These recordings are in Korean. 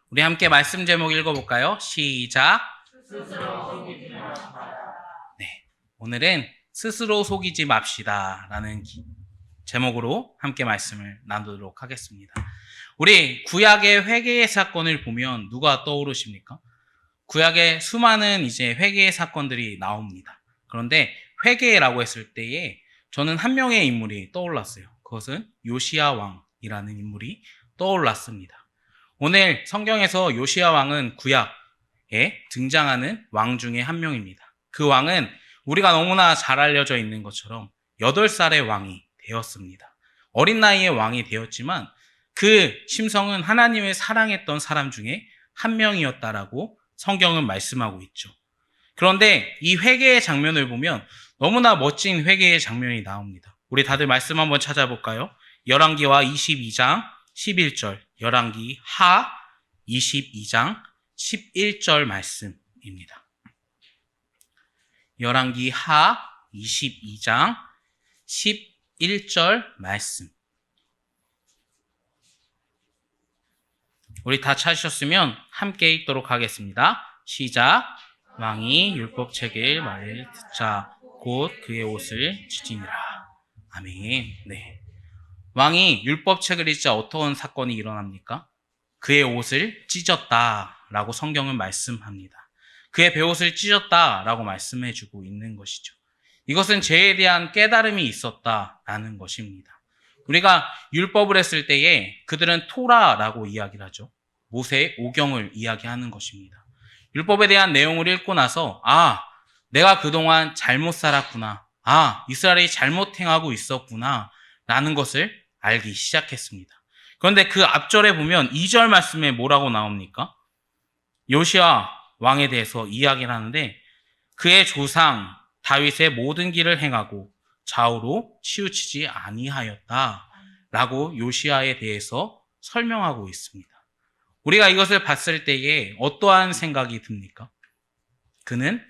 우리 함께 말씀 제목 읽어볼까요? 시작. 네, 오늘은 스스로 속이지 맙시다 라는 제목으로 함께 말씀을 나누도록 하겠습니다. 우리 구약의 회개의 사건을 보면 누가 떠오르십니까? 구약에 수많은 이제 회개의 사건들이 나옵니다. 그런데 회개라고 했을 때에 저는 한 명의 인물이 떠올랐어요. 그것은 요시야 왕이라는 인물이 떠올랐습니다. 오늘 성경에서 요시야 왕은 구약에 등장하는 왕 중에 한 명입니다. 그 왕은 우리가 너무나 잘 알려져 있는 것처럼 8살의 왕이 되었습니다. 어린 나이에 왕이 되었지만 그 심성은 하나님을 사랑했던 사람 중에 한 명이었다라고 성경은 말씀하고 있죠. 그런데 이 회개의 장면을 보면 너무나 멋진 회개의 장면이 나옵니다. 우리 다들 말씀 한번 찾아볼까요? 열왕기와 22장 11절, 열왕기 하 22장 11절 말씀입니다. 열왕기 하 22장 11절 말씀. 우리 다 찾으셨으면 함께 읽도록 하겠습니다. 시작. 왕이 율법책을 말을 듣자 곧 그의 옷을 찢으니라. 아멘. 네. 왕이 율법책을 읽자 어떤 사건이 일어납니까? 그의 옷을 찢었다라고 성경은 말씀합니다. 그의 베옷을 찢었다라고 말씀해주고 있는 것이죠. 이것은 죄에 대한 깨달음이 있었다라는 것입니다. 우리가 율법을 했을 때에 그들은 토라라고 이야기를 하죠. 모세의 오경을 이야기하는 것입니다. 율법에 대한 내용을 읽고 나서 내가 그동안 잘못 살았구나. 이스라엘이 잘못 행하고 있었구나 라는 것을 알기 시작했습니다. 그런데 그 앞절에 보면 2절 말씀에 뭐라고 나옵니까? 요시야 왕에 대해서 이야기를 하는데 그의 조상 다윗의 모든 길을 행하고 좌우로 치우치지 아니하였다 라고 요시야에 대해서 설명하고 있습니다. 우리가 이것을 봤을 때에 어떠한 생각이 듭니까? 그는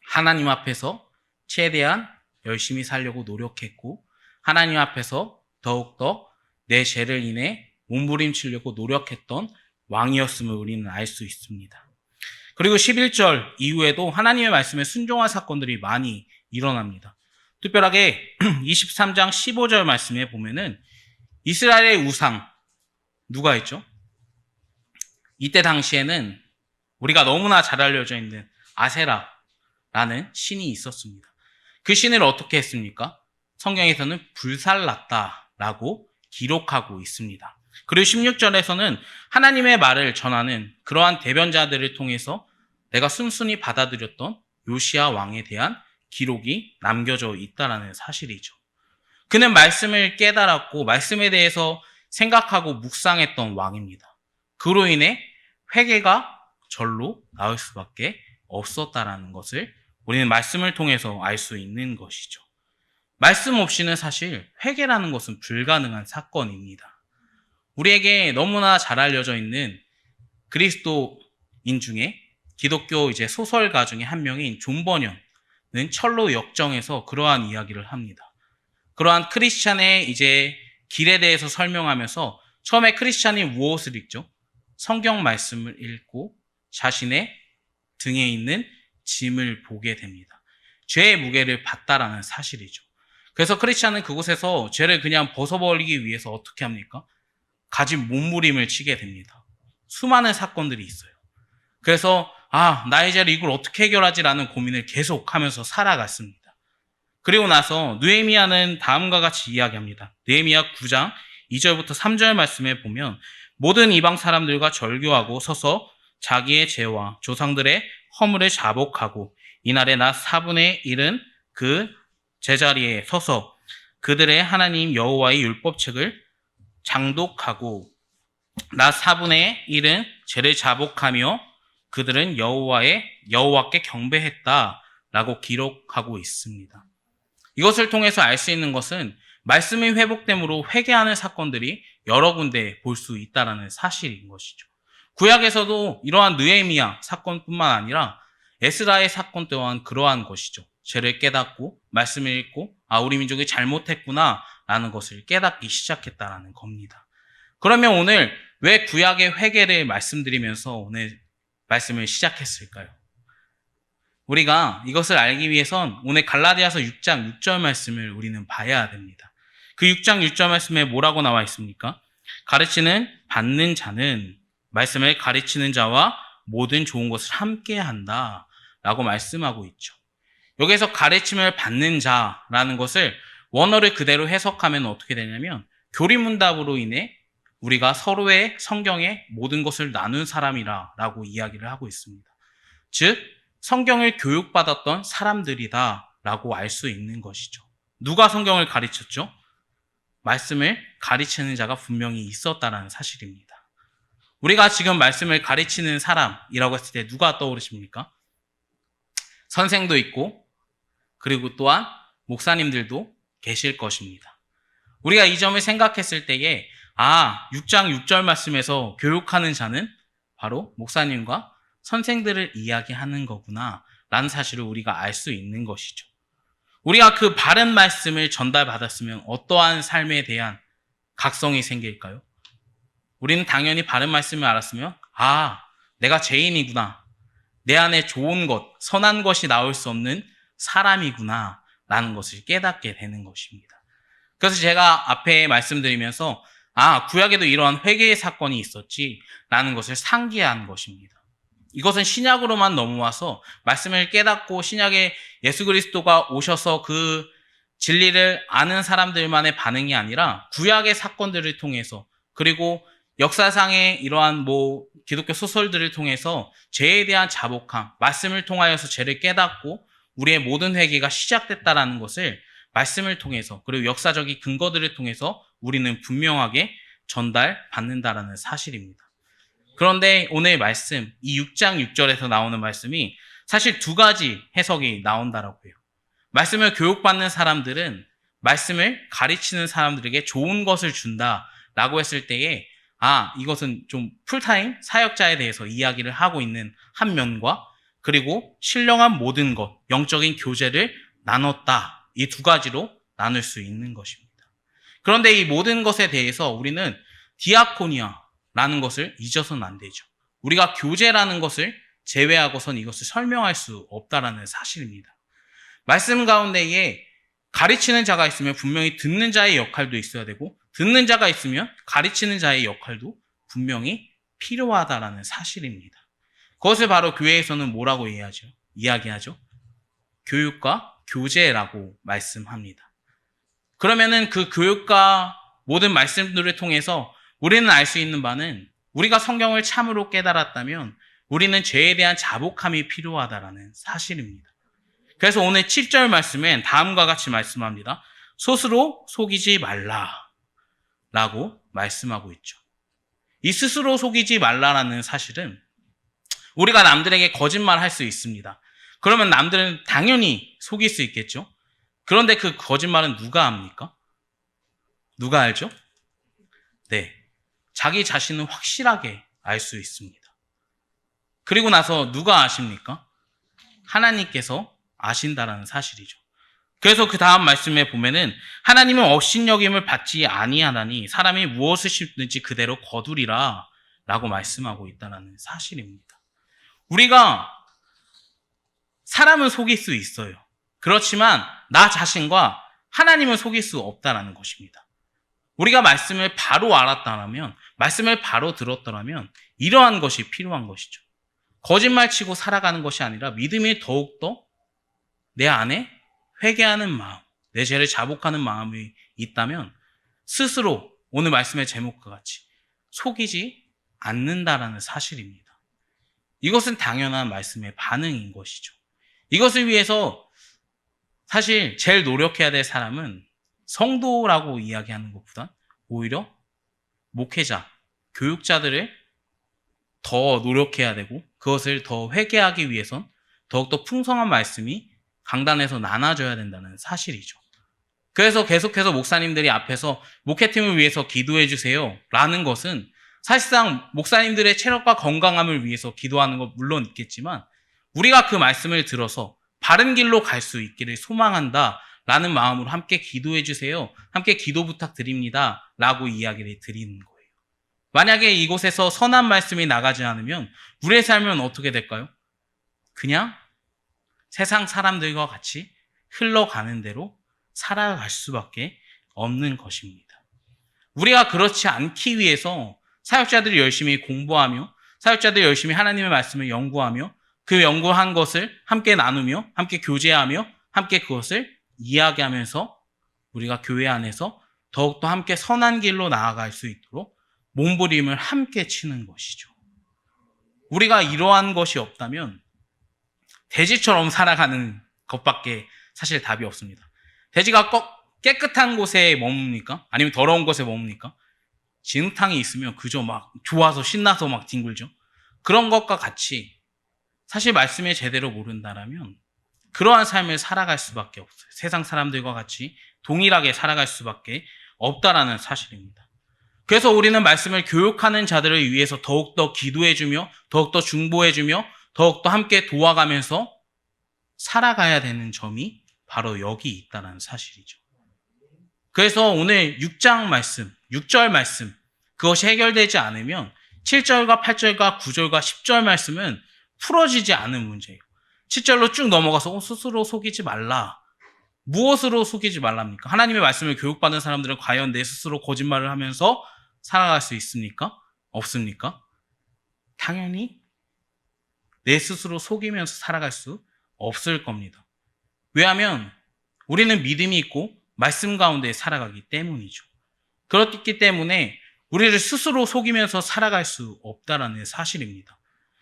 하나님 앞에서 최대한 열심히 살려고 노력했고 하나님 앞에서 더욱더 내 죄를 인해 몸부림치려고 노력했던 왕이었음을 우리는 알 수 있습니다. 그리고 11절 이후에도 하나님의 말씀에 순종한 사건들이 많이 일어납니다. 특별하게 23장 15절 말씀에 보면은 이스라엘의 우상 누가 있죠? 이때 당시에는 우리가 너무나 잘 알려져 있는 아세라라는 신이 있었습니다. 그 신을 어떻게 했습니까? 성경에서는 불살랐다라고 기록하고 있습니다. 그리고 16절에서는 하나님의 말을 전하는 그러한 대변자들을 통해서 내가 순순히 받아들였던 요시야 왕에 대한 기록이 남겨져 있다라는 사실이죠. 그는 말씀을 깨달았고 말씀에 대해서 생각하고 묵상했던 왕입니다. 그로 인해 회개가 절로 나올 수밖에 없었다라는 것을 우리는 말씀을 통해서 알 수 있는 것이죠. 말씀 없이는 사실 회개라는 것은 불가능한 사건입니다. 우리에게 너무나 잘 알려져 있는 그리스도인 중에 기독교 소설가 중에 한 명인 존 버년은 철로 역정에서 그러한 이야기를 합니다. 그러한 크리스찬의 길에 대해서 설명하면서 처음에 크리스찬이 무엇을 읽죠? 성경 말씀을 읽고 자신의 등에 있는 짐을 보게 됩니다. 죄의 무게를 받다라는 사실이죠. 그래서 크리스찬은 그곳에서 죄를 그냥 벗어버리기 위해서 어떻게 합니까? 가진 몸부림을 치게 됩니다. 수많은 사건들이 있어요. 그래서 나의 죄를 이걸 어떻게 해결하지라는 고민을 계속하면서 살아갔습니다. 그리고 나서 느헤미야는 다음과 같이 이야기합니다. 느헤미야 9장 2절부터 3절 말씀에 보면 모든 이방 사람들과 절교하고 서서 자기의 죄와 조상들의 허물을 자복하고 이날에 나 4분의 1은 그 제자리에 서서 그들의 하나님 여호와의 율법책을 장독하고 나 4분의 1은 죄를 자복하며 그들은 여호와께 경배했다라고 기록하고 있습니다. 이것을 통해서 알 수 있는 것은 말씀의 회복됨으로 회개하는 사건들이 여러 군데 볼 수 있다는 사실인 것이죠. 구약에서도 이러한 느헤미야 사건뿐만 아니라 에스라의 사건 또한 그러한 것이죠. 죄를 깨닫고 말씀을 읽고 우리 민족이 잘못했구나 라는 것을 깨닫기 시작했다라는 겁니다. 그러면 오늘 왜 구약의 회개를 말씀드리면서 오늘 말씀을 시작했을까요? 우리가 이것을 알기 위해선 오늘 갈라디아서 6장 6절 말씀을 우리는 봐야 됩니다. 그 6장 6절 말씀에 뭐라고 나와 있습니까? 가르치는 받는 자는 말씀을 가르치는 자와 모든 좋은 것을 함께 한다 라고 말씀하고 있죠. 여기서 가르침을 받는 자라는 것을 원어를 그대로 해석하면 어떻게 되냐면 교리문답으로 인해 우리가 서로의 성경의 모든 것을 나눈 사람이라 라고 이야기를 하고 있습니다. 즉 성경을 교육받았던 사람들이다 라고 알 수 있는 것이죠. 누가 성경을 가르쳤죠? 말씀을 가르치는 자가 분명히 있었다는 사실입니다. 우리가 지금 말씀을 가르치는 사람이라고 했을 때 누가 떠오르십니까? 선생도 있고 그리고 또한 목사님들도 계실 것입니다. 우리가 이 점을 생각했을 때에 6장 6절 말씀에서 교육하는 자는 바로 목사님과 선생들을 이야기하는 거구나 라는 사실을 우리가 알 수 있는 것이죠. 우리가 그 바른 말씀을 전달받았으면 어떠한 삶에 대한 각성이 생길까요? 우리는 당연히 바른 말씀을 알았으면 내가 죄인이구나. 내 안에 좋은 것, 선한 것이 나올 수 없는 사람이구나 라는 것을 깨닫게 되는 것입니다. 그래서 제가 앞에 말씀드리면서 구약에도 이러한 회개의 사건이 있었지 라는 것을 상기한 것입니다. 이것은 신약으로만 넘어와서 말씀을 깨닫고 신약에 예수 그리스도가 오셔서 그 진리를 아는 사람들만의 반응이 아니라 구약의 사건들을 통해서 그리고 역사상의 이러한 기독교 소설들을 통해서 죄에 대한 자복함, 말씀을 통하여서 죄를 깨닫고 우리의 모든 회개가 시작됐다라는 것을 말씀을 통해서 그리고 역사적인 근거들을 통해서 우리는 분명하게 전달받는다라는 사실입니다. 그런데 오늘 말씀, 이 6장 6절에서 나오는 말씀이 사실 두 가지 해석이 나온다라고 해요. 말씀을 교육받는 사람들은 말씀을 가르치는 사람들에게 좋은 것을 준다라고 했을 때에 이것은 좀 풀타임 사역자에 대해서 이야기를 하고 있는 한 면과 그리고 신령한 모든 것, 영적인 교제를 나눴다. 이 두 가지로 나눌 수 있는 것입니다. 그런데 이 모든 것에 대해서 우리는 디아코니아라는 것을 잊어서는 안 되죠. 우리가 교제라는 것을 제외하고선 이것을 설명할 수 없다라는 사실입니다. 말씀 가운데에 가르치는 자가 있으면 분명히 듣는 자의 역할도 있어야 되고 듣는 자가 있으면 가르치는 자의 역할도 분명히 필요하다라는 사실입니다. 그것을 바로 교회에서는 뭐라고 이야기하죠? 교육과 교제라고 말씀합니다. 그러면은 그 교육과 모든 말씀들을 통해서 우리는 알 수 있는 바는 우리가 성경을 참으로 깨달았다면 우리는 죄에 대한 자복함이 필요하다라는 사실입니다. 그래서 오늘 7절 말씀엔 다음과 같이 말씀합니다. 스스로 속이지 말라라고 말씀하고 있죠. 이 스스로 속이지 말라라는 사실은 우리가 남들에게 거짓말 할 수 있습니다. 그러면 남들은 당연히 속일 수 있겠죠. 그런데 그 거짓말은 누가 합니까? 누가 알죠? 네, 자기 자신은 확실하게 알 수 있습니다. 그리고 나서 누가 아십니까? 하나님께서 아신다라는 사실이죠. 그래서 그 다음 말씀에 보면은 하나님은 업신여김을 받지 아니하나니 사람이 무엇을 심든지 그대로 거두리라 라고 말씀하고 있다는 사실입니다. 우리가 사람은 속일 수 있어요. 그렇지만 나 자신과 하나님은 속일 수 없다는 것입니다. 우리가 말씀을 바로 알았다면, 말씀을 바로 들었더라면 이러한 것이 필요한 것이죠. 거짓말치고 살아가는 것이 아니라 믿음이 더욱더 내 안에 회개하는 마음, 내 죄를 자복하는 마음이 있다면 스스로 오늘 말씀의 제목과 같이 속이지 않는다라는 사실입니다. 이것은 당연한 말씀의 반응인 것이죠. 이것을 위해서 사실 제일 노력해야 될 사람은 성도라고 이야기하는 것보다 오히려 목회자, 교육자들을 더 노력해야 되고 그것을 더 회개하기 위해선 더욱더 풍성한 말씀이 강단에서 나눠져야 된다는 사실이죠. 그래서 계속해서 목사님들이 앞에서 목회팀을 위해서 기도해 주세요 라는 것은 사실상 목사님들의 체력과 건강함을 위해서 기도하는 것 물론 있겠지만 우리가 그 말씀을 들어서 바른 길로 갈 수 있기를 소망한다 라는 마음으로 함께 기도해 주세요. 함께 기도 부탁드립니다 라고 이야기를 드리는 거예요. 만약에 이곳에서 선한 말씀이 나가지 않으면 우리의 삶은 어떻게 될까요? 그냥 세상 사람들과 같이 흘러가는 대로 살아갈 수밖에 없는 것입니다. 우리가 그렇지 않기 위해서 사역자들이 열심히 공부하며 사역자들이 열심히 하나님의 말씀을 연구하며 그 연구한 것을 함께 나누며 함께 교제하며 함께 그것을 이야기하면서 우리가 교회 안에서 더욱더 함께 선한 길로 나아갈 수 있도록 몸부림을 함께 치는 것이죠. 우리가 이러한 것이 없다면 돼지처럼 살아가는 것밖에 사실 답이 없습니다. 돼지가 깨끗한 곳에 머뭅니까? 아니면 더러운 곳에 머뭅니까? 진흙탕이 있으면 그저 막 좋아서 신나서 막 뒹굴죠. 그런 것과 같이 사실 말씀을 제대로 모른다라면 그러한 삶을 살아갈 수밖에 없어요. 세상 사람들과 같이 동일하게 살아갈 수밖에 없다라는 사실입니다. 그래서 우리는 말씀을 교육하는 자들을 위해서 더욱더 기도해주며 더욱더 중보해주며 더욱더 함께 도와가면서 살아가야 되는 점이 바로 여기 있다는 사실이죠. 그래서 오늘 6장 말씀, 6절 말씀 그것이 해결되지 않으면 7절과 8절과 9절과 10절 말씀은 풀어지지 않은 문제예요. 7절로 쭉 넘어가서 스스로 속이지 말라. 무엇으로 속이지 말랍니까? 하나님의 말씀을 교육받은 사람들은 과연 내 스스로 거짓말을 하면서 살아갈 수 있습니까? 없습니까? 당연히 내 스스로 속이면서 살아갈 수 없을 겁니다. 왜냐하면 우리는 믿음이 있고 말씀 가운데 살아가기 때문이죠. 그렇기 때문에 우리를 스스로 속이면서 살아갈 수 없다라는 사실입니다.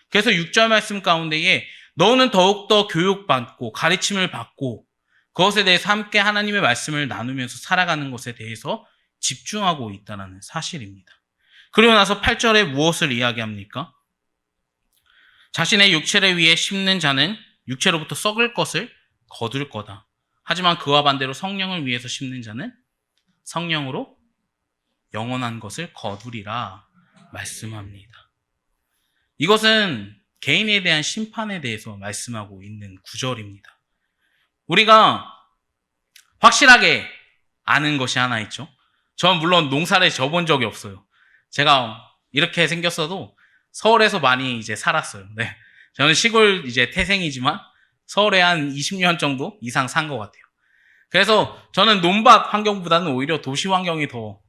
그래서 6절 말씀 가운데에 너는 더욱더 교육받고 가르침을 받고 그것에 대해서 함께 하나님의 말씀을 나누면서 살아가는 것에 대해서 집중하고 있다는 사실입니다. 그리고 나서 8절에 무엇을 이야기합니까? 자신의 육체를 위해 심는 자는 육체로부터 썩을 것을 거둘 거다. 하지만 그와 반대로 성령을 위해서 심는 자는 성령으로 영원한 것을 거두리라 말씀합니다. 이것은 개인에 대한 심판에 대해서 말씀하고 있는 구절입니다. 우리가 확실하게 아는 것이 하나 있죠. 저는 물론 농사를 져본 적이 없어요. 제가 이렇게 생겼어도 서울에서 많이 이제 살았어요. 네. 저는 시골 이제 태생이지만 서울에 한 20년 정도 이상 산 것 같아요. 그래서 저는 논밭 환경보다는 오히려 도시 환경이 더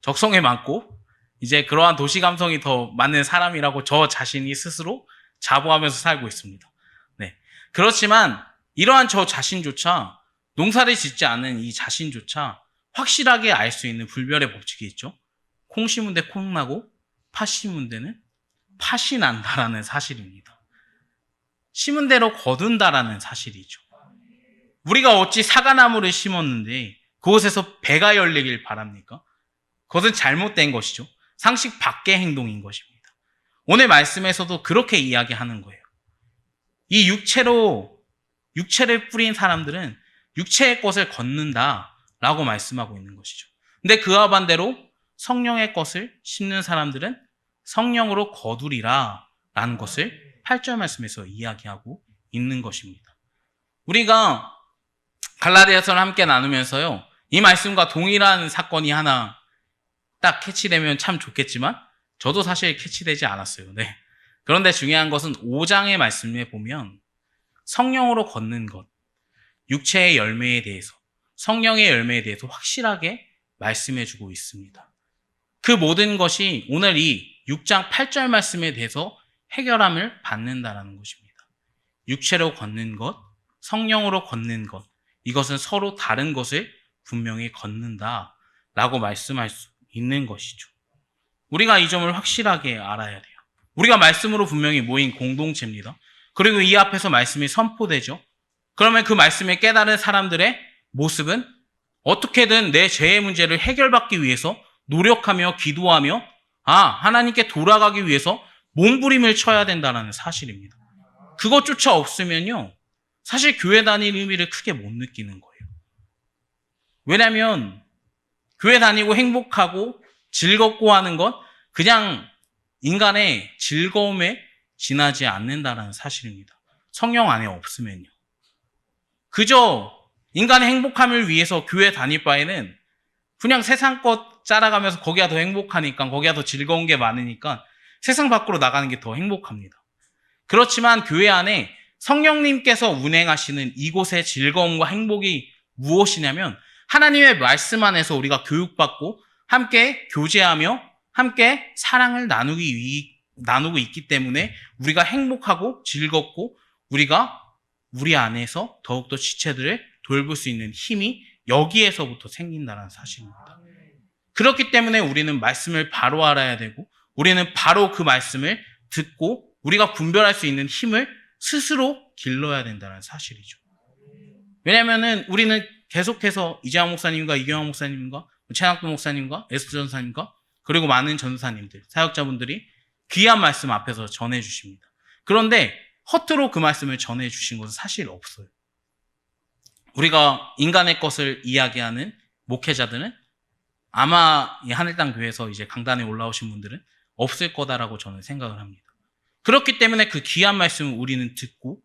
적성에 맞고 이제 그러한 도시 감성이 더 맞는 사람이라고 저 자신이 스스로 자부하면서 살고 있습니다. 네. 그렇지만 이러한 저 자신조차 농사를 짓지 않은 이 자신조차 확실하게 알 수 있는 불멸의 법칙이 있죠. 콩 심은 데 콩 나고 팥 심은 데는 팥이 난다라는 사실입니다. 심은 대로 거둔다라는 사실이죠. 우리가 어찌 사과나무를 심었는데 그곳에서 배가 열리길 바랍니까? 그것은 잘못된 것이죠. 상식 밖의 행동인 것입니다. 오늘 말씀에서도 그렇게 이야기하는 거예요. 이 육체를 뿌린 사람들은 육체의 것을 걷는다라고 말씀하고 있는 것이죠. 근데 그와 반대로 성령의 것을 심는 사람들은 성령으로 거두리라 라는 것을 8절 말씀에서 이야기하고 있는 것입니다. 우리가 갈라디아서를 함께 나누면서요, 이 말씀과 동일한 사건이 하나 딱 캐치되면 참 좋겠지만 저도 사실 캐치되지 않았어요. 네. 그런데 중요한 것은 5장의 말씀에 보면 성령으로 걷는 것, 육체의 열매에 대해서, 성령의 열매에 대해서 확실하게 말씀해주고 있습니다. 그 모든 것이 오늘 이 6장 8절 말씀에 대해서 해결함을 받는다라는 것입니다. 육체로 걷는 것, 성령으로 걷는 것, 이것은 서로 다른 것을 분명히 걷는다라고 말씀할 수 있는 것이죠. 우리가 이 점을 확실하게 알아야 돼요. 우리가 말씀으로 분명히 모인 공동체입니다. 그리고 이 앞에서 말씀이 선포되죠. 그러면 그 말씀을 깨달은 사람들의 모습은 어떻게든 내 죄의 문제를 해결받기 위해서 노력하며 기도하며 하나님께 돌아가기 위해서 몸부림을 쳐야 된다는 사실입니다. 그것조차 없으면요, 사실 교회 다닐 의미를 크게 못 느끼는 거예요. 왜냐하면 교회 다니고 행복하고 즐겁고 하는 것, 그냥 인간의 즐거움에 지나지 않는다는 사실입니다. 성령 안에 없으면요. 그저 인간의 행복함을 위해서 교회 다닐 바에는 그냥 세상 것 자라가면서 거기가 더 행복하니까, 거기가 더 즐거운 게 많으니까 세상 밖으로 나가는 게 더 행복합니다. 그렇지만 교회 안에 성령님께서 운행하시는 이곳의 즐거움과 행복이 무엇이냐면 하나님의 말씀 안에서 우리가 교육받고 함께 교제하며 함께 사랑을 나누고 있기 때문에 우리가 행복하고 즐겁고 우리가 우리 안에서 더욱더 지체들을 돌볼 수 있는 힘이 여기에서부터 생긴다는 사실입니다. 그렇기 때문에 우리는 말씀을 바로 알아야 되고 우리는 바로 그 말씀을 듣고 우리가 분별할 수 있는 힘을 스스로 길러야 된다는 사실이죠. 왜냐하면 우리는 계속해서 이재환 목사님과 이경환 목사님과 최낙도 목사님과 에스더 전사님과 그리고 많은 전사님들, 사역자분들이 귀한 말씀 앞에서 전해주십니다. 그런데 허투루 그 말씀을 전해주신 것은 사실 없어요. 우리가 인간의 것을 이야기하는 목회자들은 아마 이 하늘땅 교회에서 이제 강단에 올라오신 분들은 없을 거다라고 저는 생각을 합니다. 그렇기 때문에 그 귀한 말씀을 우리는 듣고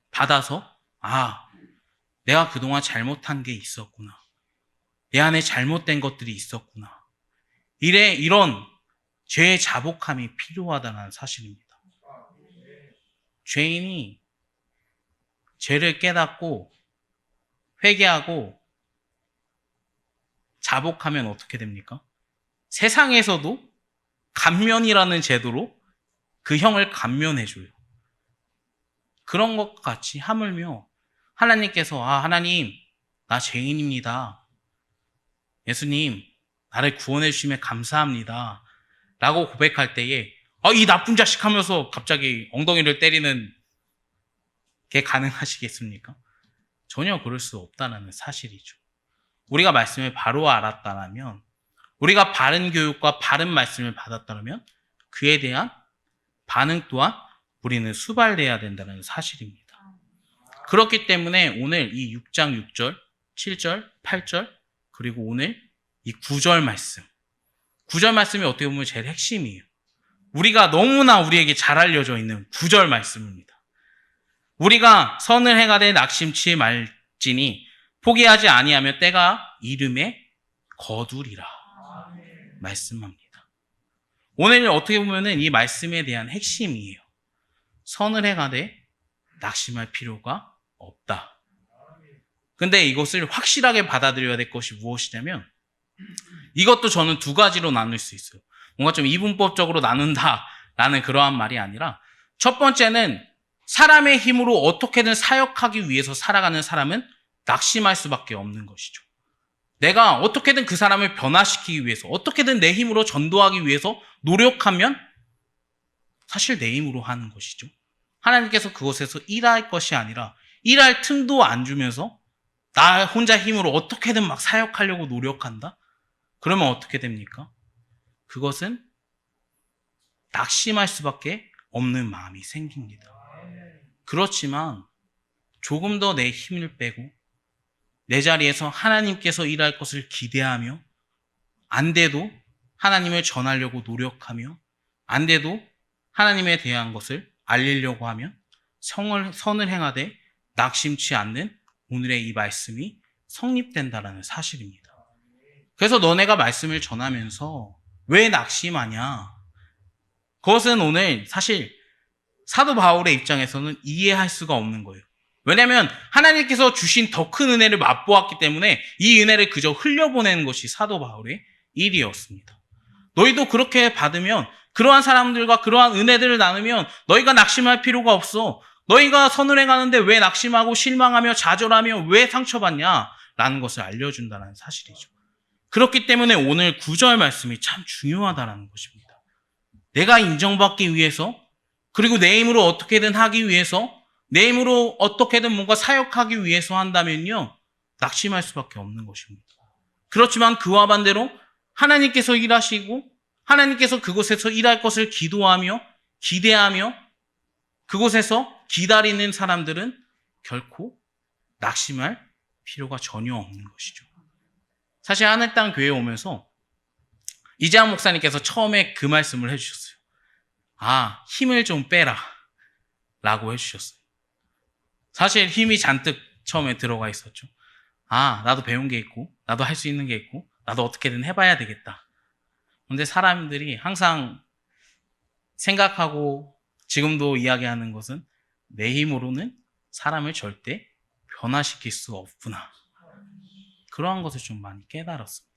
받아서 내가 그동안 잘못한 게 있었구나. 내 안에 잘못된 것들이 있었구나. 이런 죄의 자복함이 필요하다는 사실입니다. 죄인이 죄를 깨닫고 회개하고 자복하면 어떻게 됩니까? 세상에서도 감면이라는 제도로 그 형을 감면해줘요. 그런 것 같이 하물며 하나님께서 하나님 나 죄인입니다. 예수님 나를 구원해 주심에 감사합니다. 라고 고백할 때에 이 나쁜 자식 하면서 갑자기 엉덩이를 때리는 게 가능하시겠습니까? 전혀 그럴 수 없다는 사실이죠. 우리가 말씀을 바로 알았다면 우리가 바른 교육과 바른 말씀을 받았다면 그에 대한 반응 또한 우리는 수발돼야 된다는 사실입니다. 그렇기 때문에 오늘 이 6장 6절, 7절, 8절 그리고 오늘 이 9절 말씀 9절 말씀이 어떻게 보면 제일 핵심이에요. 우리가 너무나 우리에게 잘 알려져 있는 9절 말씀입니다. 우리가 선을 행하되 낙심치 말지니 포기하지 아니하며 때가 이름에 거두리라 말씀합니다. 오늘 어떻게 보면 이 말씀에 대한 핵심이에요. 선을 행하되 낙심할 필요가 없다. 근데 이것을 확실하게 받아들여야 될 것이 무엇이냐면 이것도 저는 두 가지로 나눌 수 있어요. 뭔가 좀 이분법적으로 나눈다라는 그러한 말이 아니라 첫 번째는 사람의 힘으로 어떻게든 사역하기 위해서 살아가는 사람은 낙심할 수밖에 없는 것이죠. 내가 어떻게든 그 사람을 변화시키기 위해서 어떻게든 내 힘으로 전도하기 위해서 노력하면 사실 내 힘으로 하는 것이죠. 하나님께서 그곳에서 일할 것이 아니라 일할 틈도 안 주면서 나 혼자 힘으로 어떻게든 막 사역하려고 노력한다? 그러면 어떻게 됩니까? 그것은 낙심할 수밖에 없는 마음이 생깁니다. 그렇지만 조금 더 내 힘을 빼고 내 자리에서 하나님께서 일할 것을 기대하며 안 돼도 하나님을 전하려고 노력하며 안 돼도 하나님에 대한 것을 알리려고 하면 선을 행하되 낙심치 않는 오늘의 이 말씀이 성립된다라는 사실입니다. 그래서 너네가 말씀을 전하면서 왜 낙심하냐? 그것은 오늘 사실 사도 바울의 입장에서는 이해할 수가 없는 거예요. 왜냐하면 하나님께서 주신 더 큰 은혜를 맛보았기 때문에 이 은혜를 그저 흘려보내는 것이 사도 바울의 일이었습니다. 너희도 그렇게 받으면 그러한 사람들과 그러한 은혜들을 나누면 너희가 낙심할 필요가 없어. 너희가 선을 행하는데 왜 낙심하고 실망하며 좌절하며 왜 상처받냐? 라는 것을 알려준다는 사실이죠. 그렇기 때문에 오늘 9절 말씀이 참 중요하다는 것입니다. 내가 인정받기 위해서 그리고 내 힘으로 어떻게든 하기 위해서 내 힘으로 어떻게든 뭔가 사역하기 위해서 한다면요 낙심할 수밖에 없는 것입니다. 그렇지만 그와 반대로 하나님께서 일하시고 하나님께서 그곳에서 일할 것을 기도하며 기대하며 그곳에서 기다리는 사람들은 결코 낙심할 필요가 전혀 없는 것이죠. 사실 하늘땅 교회에 오면서 이재환 목사님께서 처음에 그 말씀을 해주셨어요. 힘을 좀 빼라 라고 해주셨어요. 사실 힘이 잔뜩 처음에 들어가 있었죠. 나도 배운 게 있고 나도 할 수 있는 게 있고 나도 어떻게든 해봐야 되겠다. 근데 사람들이 항상 생각하고 지금도 이야기하는 것은 내 힘으로는 사람을 절대 변화시킬 수가 없구나. 그러한 것을 좀 많이 깨달았습니다.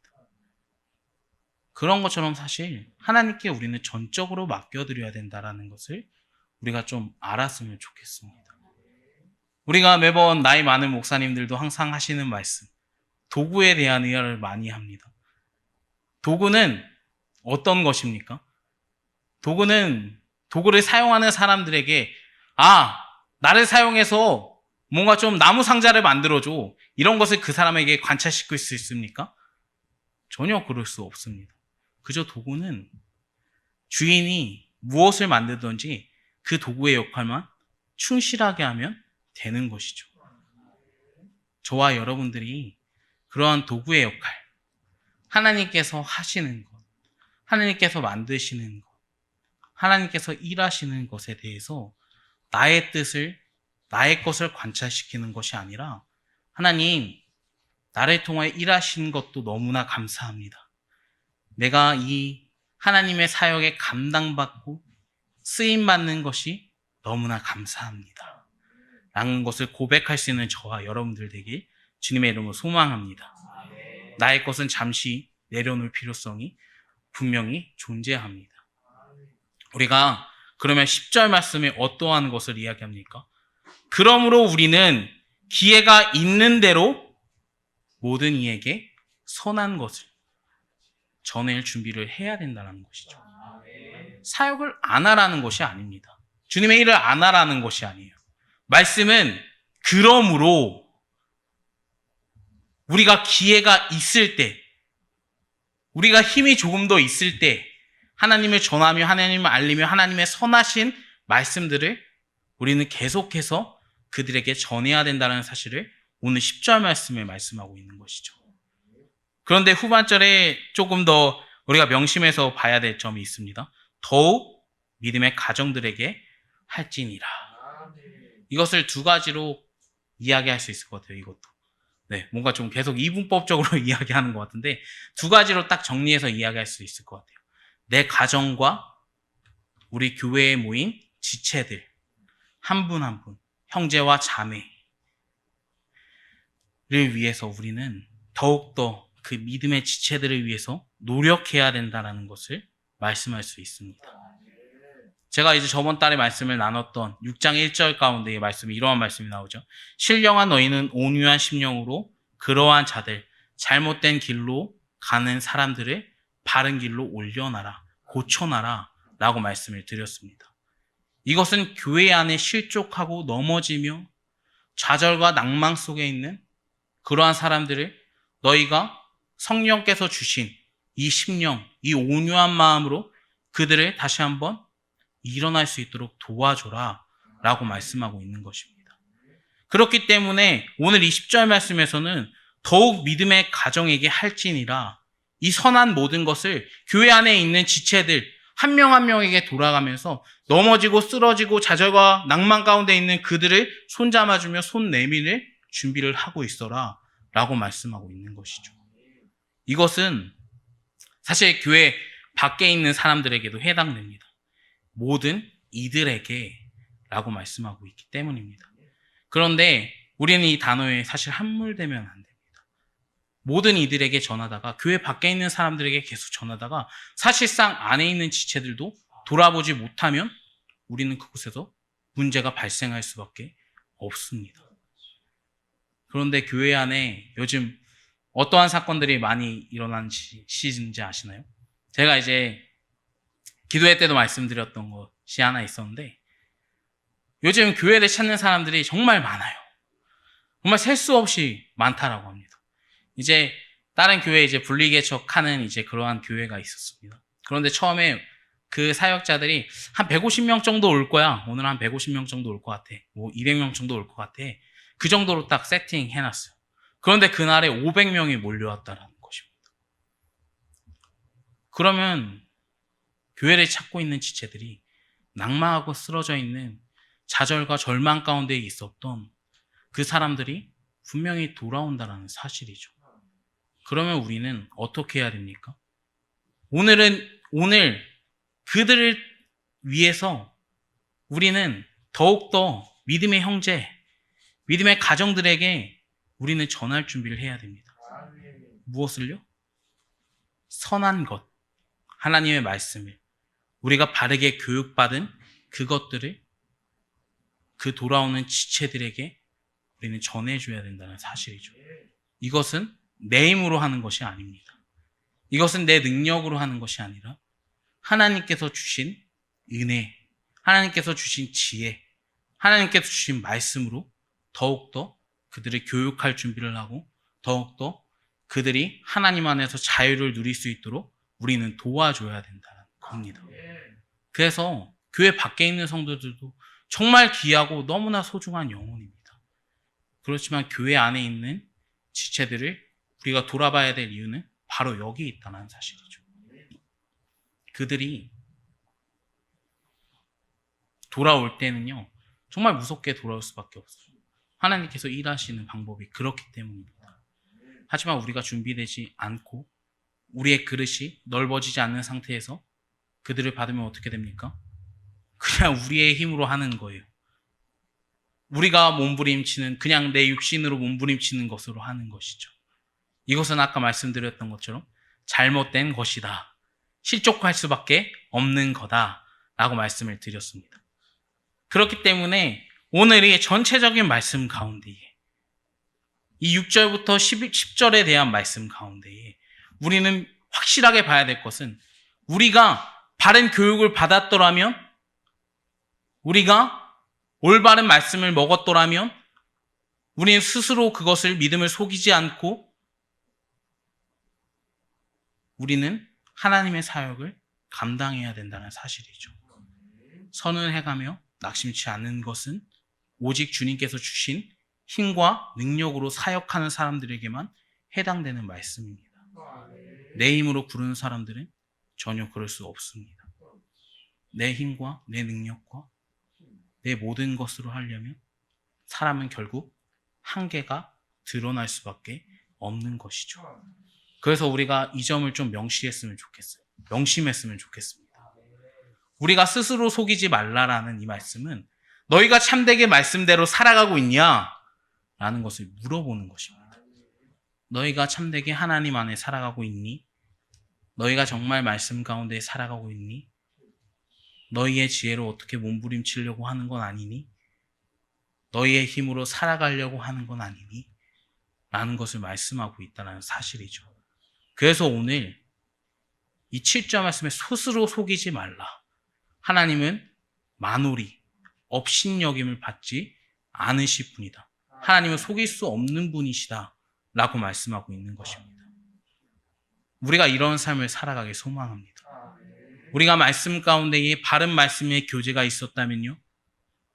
그런 것처럼 사실 하나님께 우리는 전적으로 맡겨드려야 된다는 것을 우리가 좀 알았으면 좋겠습니다. 우리가 매번 나이 많은 목사님들도 항상 하시는 말씀, 도구에 대한 이야기를 많이 합니다. 도구는 어떤 것입니까? 도구를 사용하는 사람들에게 나를 사용해서 뭔가 좀 나무 상자를 만들어줘. 이런 것을 그 사람에게 관찰시킬 수 있습니까? 전혀 그럴 수 없습니다. 그저 도구는 주인이 무엇을 만들든지 그 도구의 역할만 충실하게 하면 되는 것이죠. 저와 여러분들이 그러한 도구의 역할, 하나님께서 하시는 것, 하나님께서 만드시는 것, 하나님께서 일하시는 것에 대해서 나의 뜻을, 나의 것을 관찰시키는 것이 아니라 하나님, 나를 통하여 일하시는 것도 너무나 감사합니다. 내가 이 하나님의 사역에 감당받고 쓰임받는 것이 너무나 감사합니다. 라는 것을 고백할 수 있는 저와 여러분들 되길 주님의 이름으로 소망합니다. 나의 것은 잠시 내려놓을 필요성이 분명히 존재합니다. 우리가 그러면 10절 말씀에 어떠한 것을 이야기합니까? 그러므로 우리는 기회가 있는 대로 모든 이에게 선한 것을 전할 준비를 해야 된다는 것이죠. 사역을 안 하라는 것이 아닙니다. 주님의 일을 안 하라는 것이 아니에요. 말씀은 그러므로 우리가 기회가 있을 때, 우리가 힘이 조금 더 있을 때 하나님을 전하며 하나님을 알리며 하나님의 선하신 말씀들을 우리는 계속해서 그들에게 전해야 된다는 사실을 오늘 10절 말씀에 말씀하고 있는 것이죠. 그런데 후반절에 조금 더 우리가 명심해서 봐야 될 점이 있습니다. 더욱 믿음의 가정들에게 할지니라. 이것을 두 가지로 이야기할 수 있을 것 같아요. 이것도. 뭔가 좀 계속 이분법적으로 이야기하는 것 같은데 두 가지로 딱 정리해서 이야기할 수 있을 것 같아요. 내 가정과 우리 교회에 모인 지체들 한 분 한 분, 형제와 자매를 위해서 우리는 더욱더 그 믿음의 지체들을 위해서 노력해야 된다는 것을 말씀할 수 있습니다. 제가 이제 저번 달에 말씀을 나눴던 6장 1절 가운데의 말씀이 이러한 말씀이 나오죠. 신령한 너희는 온유한 심령으로 그러한 자들, 잘못된 길로 가는 사람들을 바른 길로 올려놔라, 고쳐놔라 라고 말씀을 드렸습니다. 이것은 교회 안에 실족하고 넘어지며 좌절과 낭망 속에 있는 그러한 사람들을 너희가 성령께서 주신 이 심령, 이 온유한 마음으로 그들을 다시 한번 일어날 수 있도록 도와줘라 라고 말씀하고 있는 것입니다. 그렇기 때문에 오늘 이 10절 말씀에서는 더욱 믿음의 가정에게 할지니라 이 선한 모든 것을 교회 안에 있는 지체들 한 명 한 명에게 돌아가면서 넘어지고 쓰러지고 좌절과 낭만 가운데 있는 그들을 손잡아주며 손 내밀 준비를 하고 있어라 라고 말씀하고 있는 것이죠. 이것은 사실 교회 밖에 있는 사람들에게도 해당됩니다. 모든 이들에게 라고 말씀하고 있기 때문입니다. 그런데 우리는 이 단어에 사실 함몰되면 안 됩니다. 모든 이들에게 전하다가 교회 밖에 있는 사람들에게 계속 전하다가 사실상 안에 있는 지체들도 돌아보지 못하면 우리는 그곳에서 문제가 발생할 수밖에 없습니다. 그런데 교회 안에 요즘 어떠한 사건들이 많이 일어난지 아시나요? 제가 이제 기도회 때도 말씀드렸던 것이 하나 있었는데 요즘 교회를 찾는 사람들이 정말 많아요. 정말 셀 수 없이 많다라고 합니다. 이제 다른 교회에 이제 분리개척하는 이제 그러한 교회가 있었습니다. 그런데 처음에 그 사역자들이 한 150명 정도 올 거야. 오늘 한 150명 정도 올 것 같아. 뭐 200명 정도 올 것 같아. 그 정도로 딱 세팅해놨어요. 그런데 그날에 500명이 몰려왔다라는 것입니다. 그러면 교회를 찾고 있는 지체들이 낭망하고 쓰러져 있는 좌절과 절망 가운데 있었던 그 사람들이 분명히 돌아온다라는 사실이죠. 그러면 우리는 어떻게 해야 됩니까? 오늘 그들을 위해서 우리는 더욱더 믿음의 형제, 믿음의 가정들에게 우리는 전할 준비를 해야 됩니다. 무엇을요? 선한 것, 하나님의 말씀을, 우리가 바르게 교육받은 그것들을 그 돌아오는 지체들에게 우리는 전해줘야 된다는 사실이죠. 이것은 내 힘으로 하는 것이 아닙니다. 이것은 내 능력으로 하는 것이 아니라 하나님께서 주신 은혜, 하나님께서 주신 지혜, 하나님께서 주신 말씀으로 더욱더 그들을 교육할 준비를 하고 더욱더 그들이 하나님 안에서 자유를 누릴 수 있도록 우리는 도와줘야 된다는 겁니다. 그래서 교회 밖에 있는 성도들도 정말 귀하고 너무나 소중한 영혼입니다. 그렇지만 교회 안에 있는 지체들을 우리가 돌아봐야 될 이유는 바로 여기 있다는 사실이죠. 그들이 돌아올 때는요, 정말 무섭게 돌아올 수밖에 없어요. 하나님께서 일하시는 방법이 그렇기 때문입니다. 하지만 우리가 준비되지 않고 우리의 그릇이 넓어지지 않는 상태에서 그들을 받으면 어떻게 됩니까? 그냥 우리의 힘으로 하는 거예요. 우리가 몸부림치는, 그냥 내 육신으로 몸부림치는 것으로 하는 것이죠. 이것은 아까 말씀드렸던 것처럼 잘못된 것이다. 실족할 수밖에 없는 거다. 라고 말씀을 드렸습니다. 그렇기 때문에 오늘의 전체적인 말씀 가운데에 이 6절부터 10절에 대한 말씀 가운데에 우리는 확실하게 봐야 될 것은 우리가 바른 교육을 받았더라면, 우리가 올바른 말씀을 먹었더라면 우리는 스스로 그것을 믿음을 속이지 않고 우리는 하나님의 사역을 감당해야 된다는 사실이죠. 선언해가며 낙심치 않는 것은 오직 주님께서 주신 힘과 능력으로 사역하는 사람들에게만 해당되는 말씀입니다. 내 힘으로 부르는 사람들은 전혀 그럴 수 없습니다. 내 힘과 내 능력과 내 모든 것으로 하려면 사람은 결국 한계가 드러날 수밖에 없는 것이죠. 그래서 우리가 이 점을 좀 명심했으면 좋겠습니다. 우리가 스스로 속이지 말라라는 이 말씀은 너희가 참되게 말씀대로 살아가고 있냐? 라는 것을 물어보는 것입니다. 너희가 참되게 하나님 안에 살아가고 있니? 너희가 정말 말씀 가운데 살아가고 있니? 너희의 지혜로 어떻게 몸부림치려고 하는 건 아니니? 너희의 힘으로 살아가려고 하는 건 아니니? 라는 것을 말씀하고 있다는 사실이죠. 그래서 오늘 이 7절 말씀에 스스로 속이지 말라. 하나님은 만홀이 업신여김을 받지 않으실 분이다. 하나님은 속일 수 없는 분이시다. 라고 말씀하고 있는 것입니다. 우리가 이런 삶을 살아가길 소망합니다. 우리가 말씀 가운데에 바른 말씀의 교제가 있었다면요,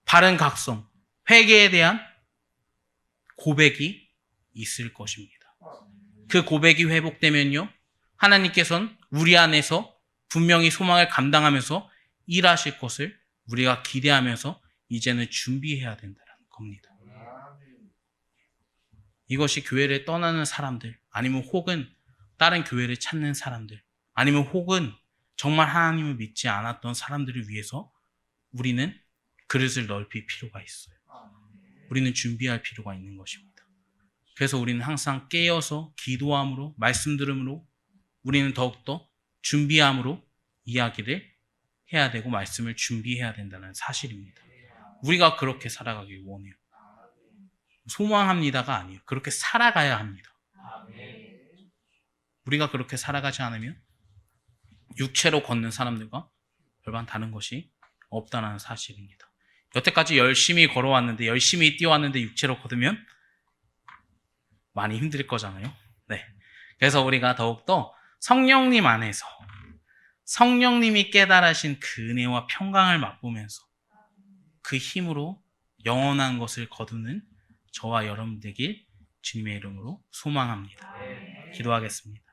바른 각성, 회개에 대한 고백이 있을 것입니다. 그 고백이 회복되면요, 하나님께서는 우리 안에서 분명히 소망을 감당하면서 일하실 것을 우리가 기대하면서 이제는 준비해야 된다는 겁니다. 이것이 교회를 떠나는 사람들, 아니면 혹은 다른 교회를 찾는 사람들, 아니면 혹은 정말 하나님을 믿지 않았던 사람들을 위해서 우리는 그릇을 넓힐 필요가 있어요. 우리는 준비할 필요가 있는 것입니다. 그래서 우리는 항상 깨어서 기도함으로, 말씀 들음으로, 우리는 더욱더 준비함으로 이야기를 해야 되고 말씀을 준비해야 된다는 사실입니다. 우리가 그렇게 살아가길 원해요. 소망합니다가 아니에요. 그렇게 살아가야 합니다. 우리가 그렇게 살아가지 않으면 육체로 걷는 사람들과 별반 다른 것이 없다는 사실입니다. 여태까지 열심히 걸어왔는데, 열심히 뛰어왔는데 육체로 걸으면 많이 힘들 거잖아요. 네. 그래서 우리가 더욱더 성령님 안에서 성령님이 깨달으신 그 은혜와 평강을 맛보면서 그 힘으로 영원한 것을 거두는 저와 여러분 되길 주님의 이름으로 소망합니다. 기도하겠습니다.